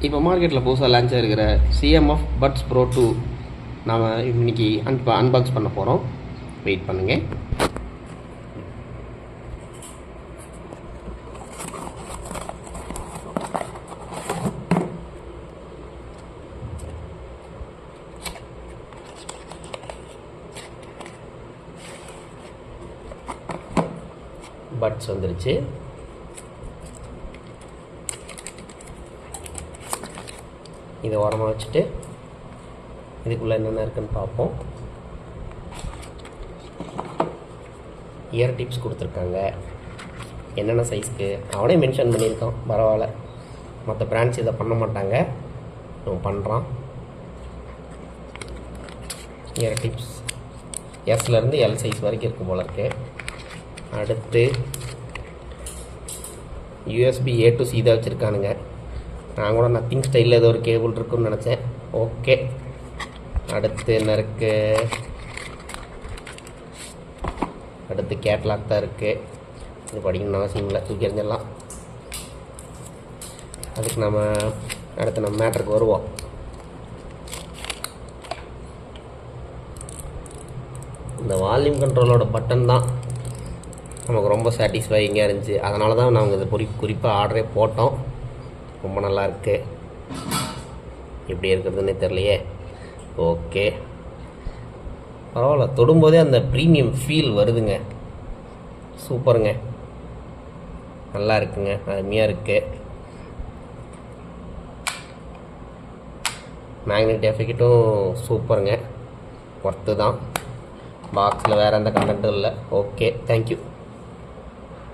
இப்போ மார்க்கெட்டில் புதுசாக லான்ச் ஆகிருக்கிற சிஎம்எஃப் பட்ஸ் ப்ரோ 2 நாம் இன்றைக்கி அன்பாக்ஸ் பண்ண போகிறோம். வெயிட் பண்ணுங்கள். பட்ஸ் வந்துருச்சு. இதை ஓரமாக வச்சுட்டு இதுக்குள்ளே என்னென்ன இருக்குன்னு பார்ப்போம். இயர் டிப்ஸ் கொடுத்துருக்காங்க. என்னென்ன சைஸ்க்கு அவனே மென்ஷன் பண்ணியிருக்கான். பரவாயில்ல, மற்ற பிராண்ட்ஸ் இதை பண்ண மாட்டாங்க, நம்ம பண்ணுறான். இயர் டிப்ஸ் எஸ்லேருந்து எல் சைஸ் வரைக்கும் இருக்கும் போல இருக்கு. அடுத்து யூஎஸ்பி A to C தான் வச்சுருக்கானுங்க. நான் கூட நத்திங் ஸ்டைலில் ஏதோ ஒரு கேபிள் இருக்குன்னு நினச்சேன். ஓகே, அடுத்து என்ன இருக்குது? அடுத்து கேட்லாக் தான் இருக்குது. இது படிக்கணும்னு அவசியம் இல்லை, தூக்கி எறிஞ்சிடலாம். அதுக்கு அடுத்து நம்ம மேட்ருக்கு வருவோம். இந்த வால்யூம் கண்ட்ரோலோட பட்டன் தான் நமக்கு ரொம்ப சாட்டிஸ்ஃபைங்காக இருந்துச்சு. அதனால தான் நாங்கள் இதை குறிப்பாக ஆர்டரே போட்டோம். ரொம்ப நல்லா இருக்குது. எப்படி இருக்கிறதுன்னு தெரியலையே. ஓகே, பரவாயில்ல, தொடும்போதே அந்த ப்ரீமியம் ஃபீல் வருதுங்க. சூப்பருங்க, நல்லா இருக்குங்க, அருமையாக இருக்குது. மேக்னெட் எஃபெக்ட்டும் சூப்பருங்க, ஒர்த்து தான். பாக்ஸில் வேறு எந்த கண்டென்ட்டும் இல்லை. Okay, thank you.